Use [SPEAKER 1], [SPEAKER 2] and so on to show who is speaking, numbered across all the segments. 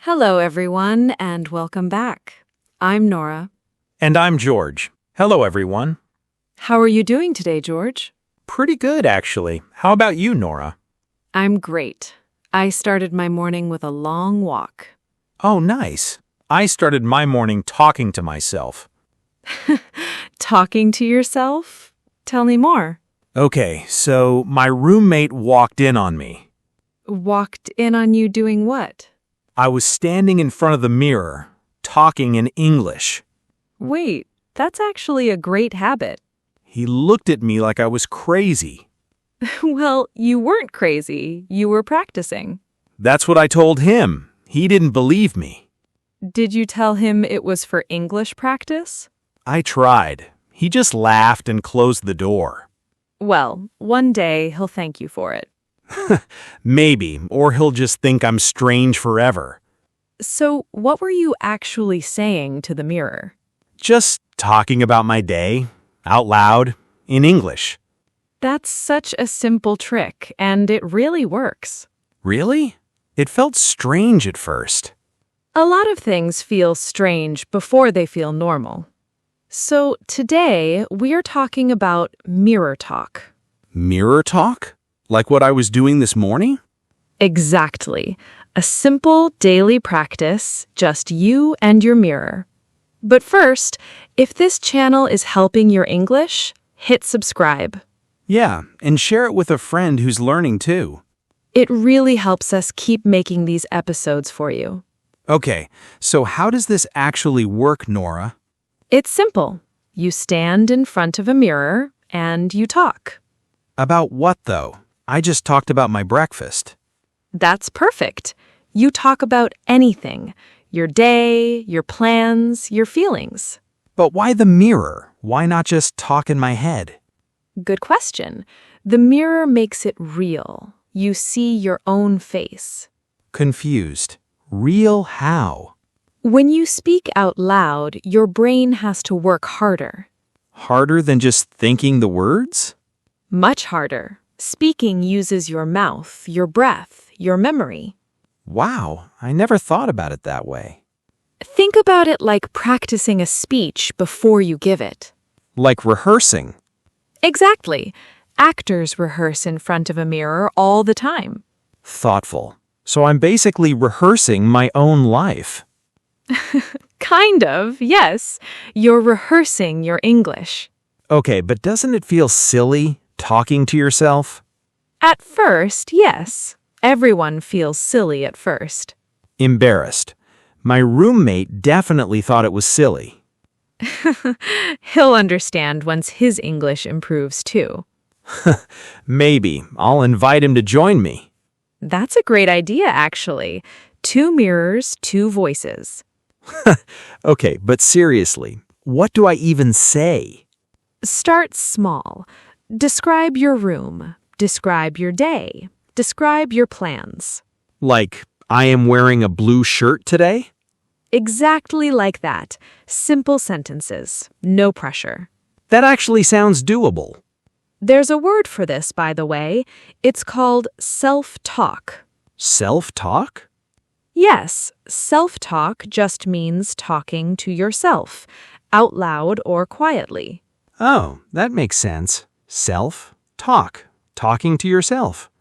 [SPEAKER 1] Hello, everyone, and welcome back. I'm Nora.
[SPEAKER 2] And I'm George. Hello, everyone.
[SPEAKER 1] How are you doing today, George?
[SPEAKER 2] Pretty good, actually. How about you, Nora?
[SPEAKER 1] I'm great. I started my morning with a long walk.
[SPEAKER 2] Oh, nice. I started my morning talking to myself.
[SPEAKER 1] Talking to yourself? Tell me more.
[SPEAKER 2] Okay, so my roommate walked in on me.
[SPEAKER 1] Walked in on you doing what?
[SPEAKER 2] I was standing in front of the mirror, talking in English.
[SPEAKER 1] Wait, that's actually a great habit.
[SPEAKER 2] He looked at me like I was crazy.
[SPEAKER 1] Well, you weren't crazy. You were practicing.
[SPEAKER 2] That's what I told him. He didn't believe me.
[SPEAKER 1] Did you tell him it was for English practice?
[SPEAKER 2] I tried. He just laughed and closed the door.
[SPEAKER 1] Well, one day he'll thank you for it.
[SPEAKER 2] Maybe, or he'll just think I'm strange forever.
[SPEAKER 1] So, what were you actually saying to the mirror?
[SPEAKER 2] Just talking about my day, out loud, in English.
[SPEAKER 1] That's such a simple trick, and it really works.
[SPEAKER 2] Really? It felt strange at first.
[SPEAKER 1] A lot of things feel strange before they feel normal. So, today we are talking about mirror talk.
[SPEAKER 2] Mirror talk? Like what I was doing this morning?
[SPEAKER 1] Exactly. A simple daily practice, just you and your mirror. But first, if this channel is helping your English, hit subscribe.
[SPEAKER 2] Yeah, and share it with a friend who's learning too.
[SPEAKER 1] It really helps us keep making these episodes for you.
[SPEAKER 2] Okay, so how does this actually work, Nora?
[SPEAKER 1] It's simple. You stand in front of a mirror and you talk.
[SPEAKER 2] About what, though? I just talked about my breakfast.
[SPEAKER 1] That's perfect. You talk about anything. Your day, your plans, your feelings.
[SPEAKER 2] But why the mirror? Why not just talk in my head?
[SPEAKER 1] Good question. The mirror makes it real. You see your own face.
[SPEAKER 2] Confused. Real how?
[SPEAKER 1] When you speak out loud, your brain has to work harder.
[SPEAKER 2] Harder than just thinking the words?
[SPEAKER 1] Much harder. Speaking uses your mouth, your breath, your memory.
[SPEAKER 2] Wow, I never thought about it that way.
[SPEAKER 1] Think about it like practicing a speech before you give it.
[SPEAKER 2] Like rehearsing.
[SPEAKER 1] Exactly. Actors rehearse in front of a mirror all the time.
[SPEAKER 2] Thoughtful. So I'm basically rehearsing my own life.
[SPEAKER 1] Kind of, yes. You're rehearsing your English.
[SPEAKER 2] Okay, but doesn't it feel silly talking to yourself?
[SPEAKER 1] At first, yes. Everyone feels silly at first.
[SPEAKER 2] Embarrassed. My roommate definitely thought it was silly.
[SPEAKER 1] He'll understand once his English improves too.
[SPEAKER 2] Maybe. I'll invite him to join me.
[SPEAKER 1] That's a great idea, actually. 2 mirrors, 2 voices.
[SPEAKER 2] Okay, but seriously, what do I even say?
[SPEAKER 1] Start small. Describe your room. Describe your day. Describe your plans.
[SPEAKER 2] Like, I am wearing a blue shirt today?
[SPEAKER 1] Exactly like that. Simple sentences. No pressure.
[SPEAKER 2] That actually sounds doable.
[SPEAKER 1] There's a word for this, by the way. It's called self-talk.
[SPEAKER 2] Self-talk?
[SPEAKER 1] Yes, self-talk just means talking to yourself, out loud or quietly.
[SPEAKER 2] Oh, that makes sense. Self-talk. Talking to yourself.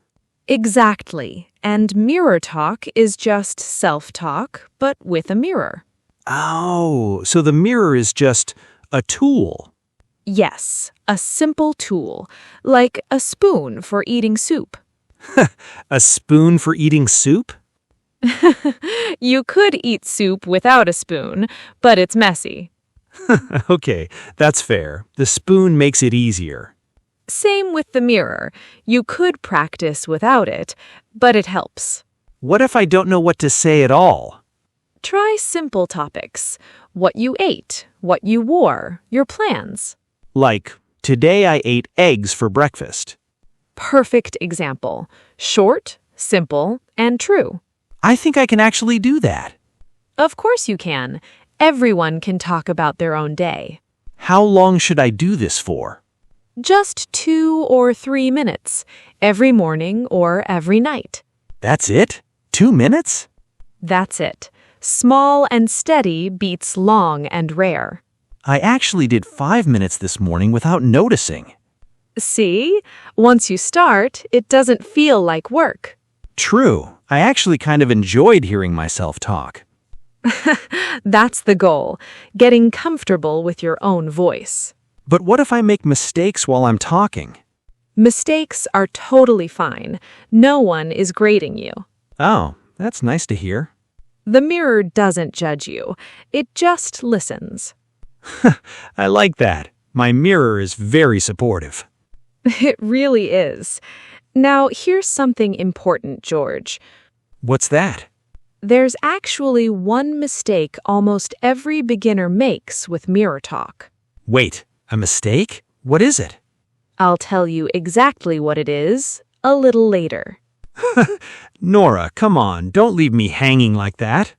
[SPEAKER 1] Exactly. And mirror talk is just self-talk, but with a mirror.
[SPEAKER 2] Oh, so the mirror is just a tool.
[SPEAKER 1] Yes, a simple tool, like a spoon for eating soup.
[SPEAKER 2] A spoon for eating soup?
[SPEAKER 1] You could eat soup without a spoon, but it's messy.
[SPEAKER 2] Okay, that's fair. The spoon makes it easier.
[SPEAKER 1] Same with the mirror. You could practice without it, but it helps.
[SPEAKER 2] What if I don't know what to say at all?
[SPEAKER 1] Try simple topics. What you ate, what you wore, your plans.
[SPEAKER 2] Like, today I ate eggs for breakfast.
[SPEAKER 1] Perfect example. Short, simple, and true.
[SPEAKER 2] I think I can actually do that.
[SPEAKER 1] Of course you can. Everyone can talk about their own day.
[SPEAKER 2] How long should I do this for?
[SPEAKER 1] Just 2 or 3 minutes, every morning or every night.
[SPEAKER 2] That's it? 2 minutes?
[SPEAKER 1] That's it. Small and steady beats long and rare.
[SPEAKER 2] I actually did 5 minutes this morning without noticing.
[SPEAKER 1] See? Once you start, it doesn't feel like work.
[SPEAKER 2] True. I actually kind of enjoyed hearing myself talk.
[SPEAKER 1] That's the goal, getting comfortable with your own voice.
[SPEAKER 2] But what if I make mistakes while I'm talking?
[SPEAKER 1] Mistakes are totally fine. No one is grading you.
[SPEAKER 2] Oh, that's nice to hear.
[SPEAKER 1] The mirror doesn't judge you. It just listens.
[SPEAKER 2] I like that. My mirror is very supportive.
[SPEAKER 1] It really is. Now, here's something important, George.
[SPEAKER 2] What's that?
[SPEAKER 1] There's actually one mistake almost every beginner makes with mirror talk.
[SPEAKER 2] Wait, a mistake? What is it?
[SPEAKER 1] I'll tell you exactly what it is a little later.
[SPEAKER 2] Nora, come on, don't leave me hanging like that.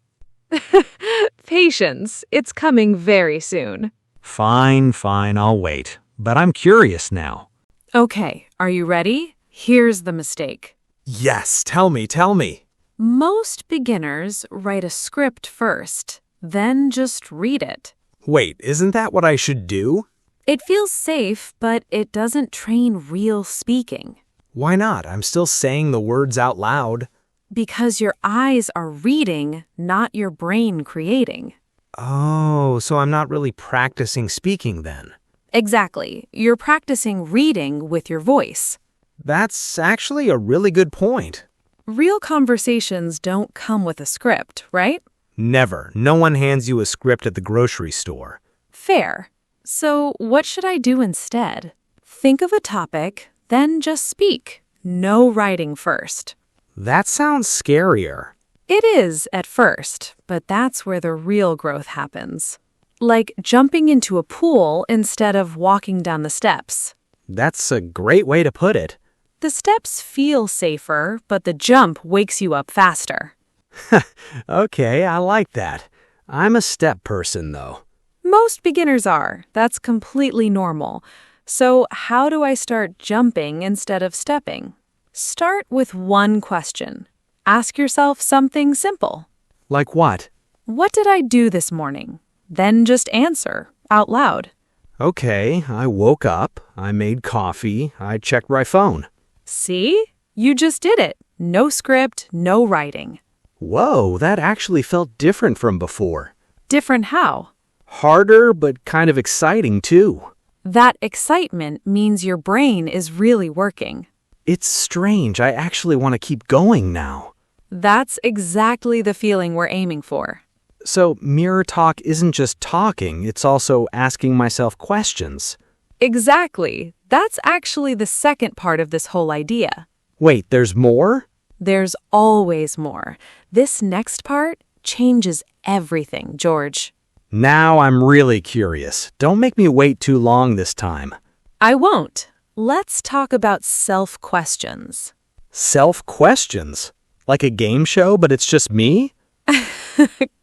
[SPEAKER 1] Patience, it's coming very soon.
[SPEAKER 2] Fine, I'll wait. But I'm curious now.
[SPEAKER 1] Okay, are you ready? Here's the mistake.
[SPEAKER 3] Yes, tell me.
[SPEAKER 1] Most beginners write a script first, then just read it.
[SPEAKER 3] Wait, isn't that what I should do?
[SPEAKER 1] It feels safe, but it doesn't train real speaking.
[SPEAKER 3] Why not? I'm still saying the words out loud.
[SPEAKER 1] Because your eyes are reading, not your brain creating.
[SPEAKER 3] Oh, so I'm not really practicing speaking then.
[SPEAKER 1] Exactly. You're practicing reading with your voice.
[SPEAKER 3] That's actually a really good point.
[SPEAKER 1] Real conversations don't come with a script, right?
[SPEAKER 3] Never. No one hands you a script at the grocery store.
[SPEAKER 1] Fair. So what should I do instead? Think of a topic, then just speak. No writing first.
[SPEAKER 3] That sounds scarier.
[SPEAKER 1] It is at first, but that's where the real growth happens. Like jumping into a pool instead of walking down the steps.
[SPEAKER 3] That's a great way to put it.
[SPEAKER 1] The steps feel safer, but the jump wakes you up faster.
[SPEAKER 3] Okay, I like that. I'm a step person, though.
[SPEAKER 1] Most beginners are. That's completely normal. So how do I start jumping instead of stepping? Start with one question. Ask yourself something simple.
[SPEAKER 3] Like what?
[SPEAKER 1] What did I do this morning? Then just answer out loud.
[SPEAKER 3] Okay, I woke up, I made coffee, I checked my phone.
[SPEAKER 1] See? You just did it. No script, no writing.
[SPEAKER 3] Whoa, that actually felt different from before.
[SPEAKER 1] Different how?
[SPEAKER 3] Harder, but kind of exciting too.
[SPEAKER 1] That excitement means your brain is really working.
[SPEAKER 3] It's strange, I actually want to keep going now.
[SPEAKER 1] That's exactly the feeling we're aiming for.
[SPEAKER 3] So mirror talk isn't just talking, it's also asking myself questions.
[SPEAKER 1] Exactly. That's actually the second part of this whole idea.
[SPEAKER 3] Wait, there's more?
[SPEAKER 1] There's always more. This next part changes everything, George.
[SPEAKER 3] Now I'm really curious. Don't make me wait too long this time.
[SPEAKER 1] I won't. Let's talk about self-questions.
[SPEAKER 3] Self-questions? Like a game show, but it's just me?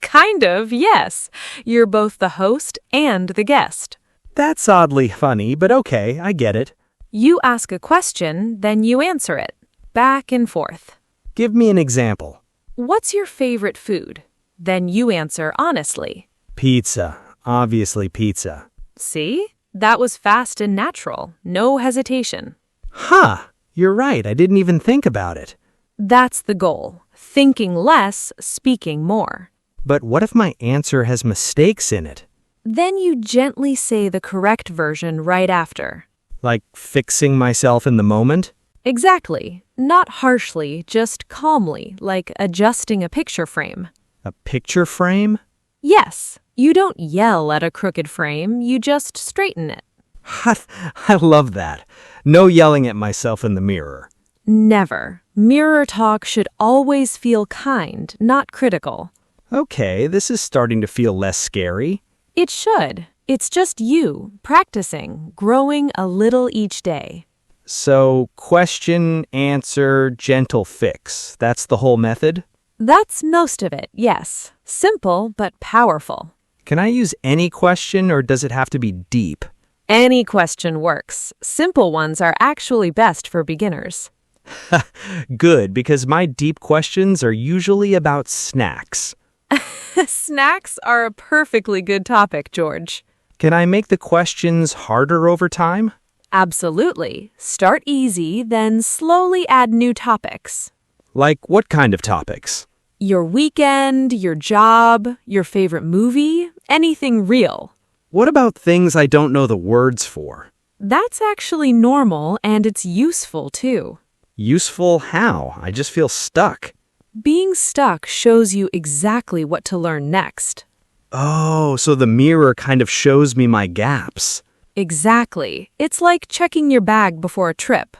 [SPEAKER 1] Kind of, yes. You're both the host and the guest.
[SPEAKER 3] That's oddly funny, but okay, I get it.
[SPEAKER 1] You ask a question, then you answer it. Back and forth.
[SPEAKER 3] Give me an example.
[SPEAKER 1] What's your favorite food? Then you answer honestly.
[SPEAKER 3] Pizza. Obviously pizza.
[SPEAKER 1] See? That was fast and natural. No hesitation.
[SPEAKER 3] Huh. You're right. I didn't even think about it.
[SPEAKER 1] That's the goal. Thinking less, speaking more.
[SPEAKER 3] But what if my answer has mistakes in it?
[SPEAKER 1] Then you gently say the correct version right after.
[SPEAKER 3] Like fixing myself in the moment?
[SPEAKER 1] Exactly. Not harshly, just calmly, like adjusting a picture frame.
[SPEAKER 3] A picture frame?
[SPEAKER 1] Yes. You don't yell at a crooked frame, you just straighten it.
[SPEAKER 3] I love that. No yelling at myself in the mirror.
[SPEAKER 1] Never. Mirror talk should always feel kind, not critical.
[SPEAKER 3] Okay, this is starting to feel less scary.
[SPEAKER 1] It should. It's just you, practicing, growing a little each day.
[SPEAKER 3] So, question, answer, gentle fix. That's the whole method?
[SPEAKER 1] That's most of it, yes. Simple, but powerful.
[SPEAKER 3] Can I use any question, or does it have to be deep?
[SPEAKER 1] Any question works. Simple ones are actually best for beginners.
[SPEAKER 3] Good, because my deep questions are usually about snacks.
[SPEAKER 1] Snacks are a perfectly good topic, George.
[SPEAKER 3] Can I make the questions harder over time?
[SPEAKER 1] Absolutely. Start easy, then slowly add new topics.
[SPEAKER 3] Like what kind of topics?
[SPEAKER 1] Your weekend, your job, your favorite movie, anything real.
[SPEAKER 3] What about things I don't know the words for?
[SPEAKER 1] That's actually normal and it's useful too.
[SPEAKER 3] Useful how? I just feel stuck.
[SPEAKER 1] Being stuck shows you exactly what to learn next.
[SPEAKER 3] Oh, so the mirror kind of shows me my gaps.
[SPEAKER 1] Exactly. It's like checking your bag before a trip.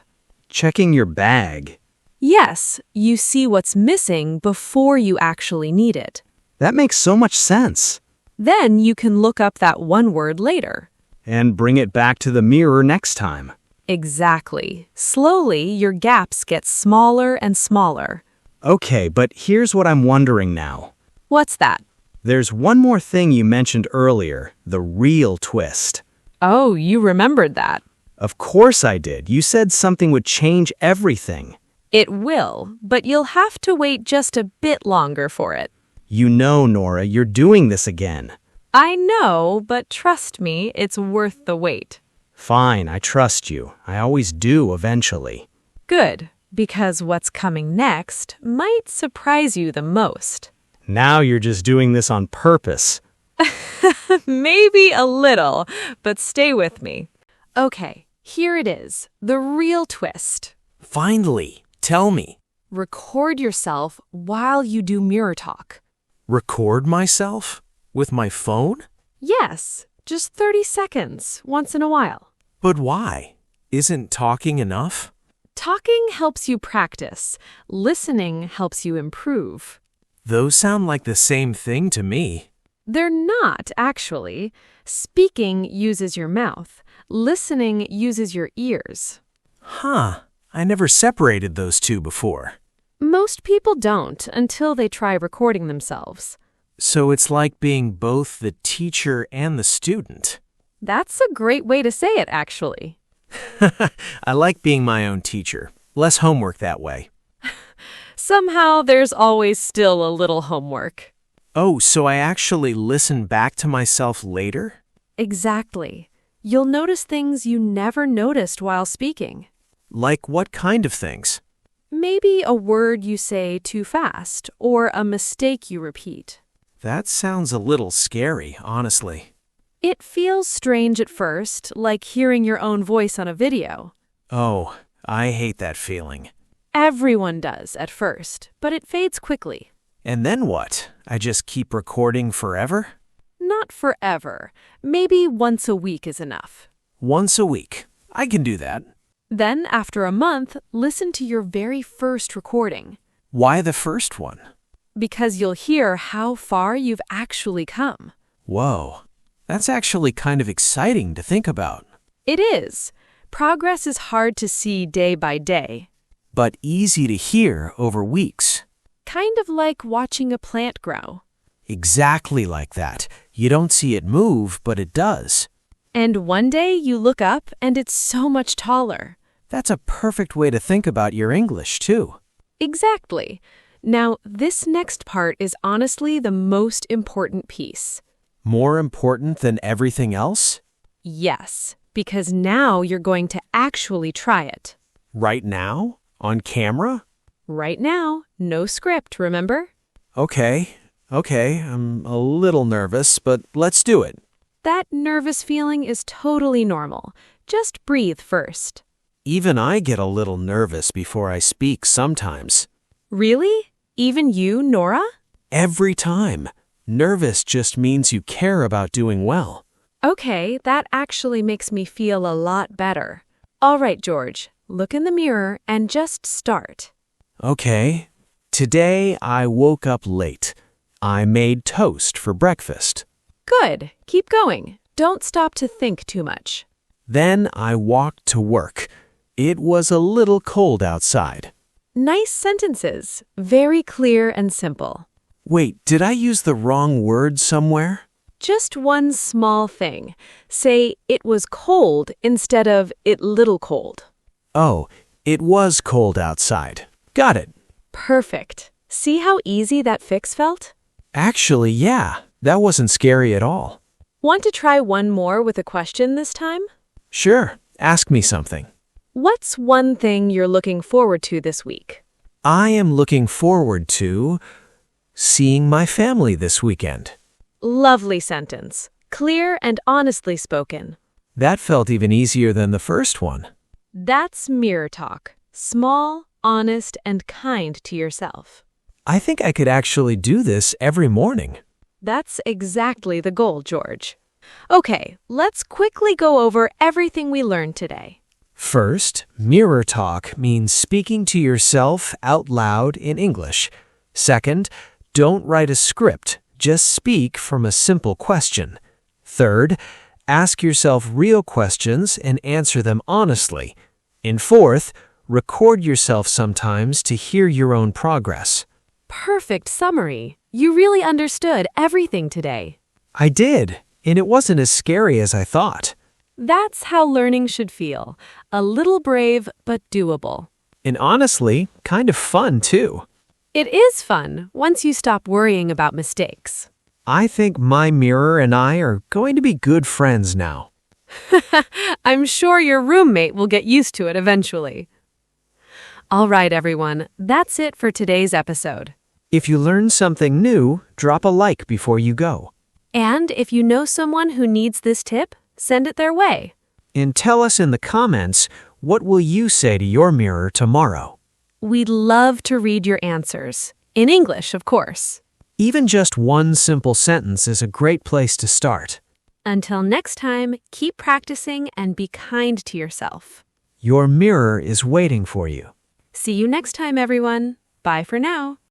[SPEAKER 3] Checking your bag.
[SPEAKER 1] Yes, you see what's missing before you actually need it.
[SPEAKER 3] That makes so much sense.
[SPEAKER 1] Then you can look up that one word later.
[SPEAKER 3] And bring it back to the mirror next time.
[SPEAKER 1] Exactly. Slowly, your gaps get smaller and smaller.
[SPEAKER 3] Okay, but here's what I'm wondering now.
[SPEAKER 1] What's that?
[SPEAKER 3] There's one more thing you mentioned earlier, the real twist.
[SPEAKER 1] Oh, you remembered that.
[SPEAKER 3] Of course I did. You said something would change everything.
[SPEAKER 1] It will, but you'll have to wait just a bit longer for it.
[SPEAKER 3] You know, Nora, you're doing this again.
[SPEAKER 1] I know, but trust me, it's worth the wait.
[SPEAKER 3] Fine, I trust you. I always do eventually.
[SPEAKER 1] Good, because what's coming next might surprise you the most.
[SPEAKER 3] Now you're just doing this on purpose.
[SPEAKER 1] Maybe a little, but stay with me. Okay, here it is, the real twist.
[SPEAKER 2] Finally, tell me.
[SPEAKER 1] Record yourself while you do mirror talk.
[SPEAKER 2] Record myself? With my phone?
[SPEAKER 1] Yes, just 30 seconds, once in a while.
[SPEAKER 2] But why? Isn't talking enough?
[SPEAKER 1] Talking helps you practice. Listening helps you improve.
[SPEAKER 2] Those sound like the same thing to me.
[SPEAKER 1] They're not, actually. Speaking uses your mouth. Listening uses your ears.
[SPEAKER 2] Huh. I never separated those two before.
[SPEAKER 1] Most people don't until they try recording themselves.
[SPEAKER 2] So it's like being both the teacher and the student.
[SPEAKER 1] That's a great way to say it, actually.
[SPEAKER 2] I like being my own teacher. Less homework that way.
[SPEAKER 1] Somehow there's always still a little homework.
[SPEAKER 2] Oh, so I actually listen back to myself later?
[SPEAKER 1] Exactly. You'll notice things you never noticed while speaking.
[SPEAKER 2] Like what kind of things?
[SPEAKER 1] Maybe a word you say too fast, or a mistake you repeat.
[SPEAKER 2] That sounds a little scary, honestly.
[SPEAKER 1] It feels strange at first, like hearing your own voice on a video.
[SPEAKER 2] Oh, I hate that feeling.
[SPEAKER 1] Everyone does at first, but it fades quickly.
[SPEAKER 2] And then what? I just keep recording forever?
[SPEAKER 1] Not forever. Maybe once a week is enough.
[SPEAKER 2] Once a week. I can do that.
[SPEAKER 1] Then, after a month, listen to your very first recording.
[SPEAKER 2] Why the first one?
[SPEAKER 1] Because you'll hear how far you've actually come.
[SPEAKER 2] Whoa, that's actually kind of exciting to think about.
[SPEAKER 1] It is. Progress is hard to see day by day.
[SPEAKER 2] But easy to hear over weeks.
[SPEAKER 1] Kind of like watching a plant grow.
[SPEAKER 2] Exactly like that. You don't see it move, but it does.
[SPEAKER 1] And one day you look up and it's so much taller.
[SPEAKER 2] That's a perfect way to think about your English, too.
[SPEAKER 1] Exactly. Now, this next part is honestly the most important piece.
[SPEAKER 2] More important than everything else?
[SPEAKER 1] Yes, because now you're going to actually try it.
[SPEAKER 2] Right now? On camera?
[SPEAKER 1] Right now, no script, remember?
[SPEAKER 2] Okay, I'm a little nervous, but let's do it.
[SPEAKER 1] That nervous feeling is totally normal. Just breathe first.
[SPEAKER 2] Even I get a little nervous before I speak sometimes.
[SPEAKER 1] Really? Even you, Nora?
[SPEAKER 2] Every time. Nervous just means you care about doing well.
[SPEAKER 1] Okay, that actually makes me feel a lot better. All right, George, look in the mirror and just start.
[SPEAKER 2] Okay. Today I woke up late. I made toast for breakfast.
[SPEAKER 1] Good. Keep going. Don't stop to think too much.
[SPEAKER 2] Then I walked to work. It was a little cold outside.
[SPEAKER 1] Nice sentences. Very clear and simple.
[SPEAKER 2] Wait, did I use the wrong word somewhere?
[SPEAKER 1] Just one small thing. Say, it was cold instead of it little cold.
[SPEAKER 2] Oh, It was cold outside. Got it.
[SPEAKER 1] Perfect. See how easy that fix felt?
[SPEAKER 2] Actually, yeah, that wasn't scary at all.
[SPEAKER 1] Want to try one more with a question this time?
[SPEAKER 2] Sure, ask me something.
[SPEAKER 1] What's one thing you're looking forward to this week?
[SPEAKER 2] I am looking forward to seeing my family this weekend.
[SPEAKER 1] Lovely sentence. Clear and honestly spoken.
[SPEAKER 2] That felt even easier than the first one.
[SPEAKER 1] That's mirror talk. Small, honest, and kind to yourself.
[SPEAKER 2] I think I could actually do this every morning.
[SPEAKER 1] That's exactly the goal, George. Okay, let's quickly go over everything we learned today.
[SPEAKER 2] First, mirror talk means speaking to yourself out loud in English. Second, don't write a script, just speak from a simple question. Third, ask yourself real questions and answer them honestly. And fourth, record yourself sometimes to hear your own progress.
[SPEAKER 1] Perfect summary. You really understood everything today.
[SPEAKER 2] I did, and it wasn't as scary as I thought.
[SPEAKER 1] That's how learning should feel. A little brave, but doable.
[SPEAKER 2] And honestly, kind of fun too.
[SPEAKER 1] It is fun once you stop worrying about mistakes.
[SPEAKER 2] I think my mirror and I are going to be good friends now.
[SPEAKER 1] I'm sure your roommate will get used to it eventually. All right, everyone, that's it for today's episode.
[SPEAKER 2] If you learned something new, drop a like before you go.
[SPEAKER 1] And if you know someone who needs this tip, send it their way.
[SPEAKER 2] And tell us in the comments, what will you say to your mirror tomorrow?
[SPEAKER 1] We'd love to read your answers. In English, of course.
[SPEAKER 2] Even just one simple sentence is a great place to start.
[SPEAKER 1] Until next time, keep practicing and be kind to yourself.
[SPEAKER 2] Your mirror is waiting for you.
[SPEAKER 1] See you next time, everyone. Bye for now.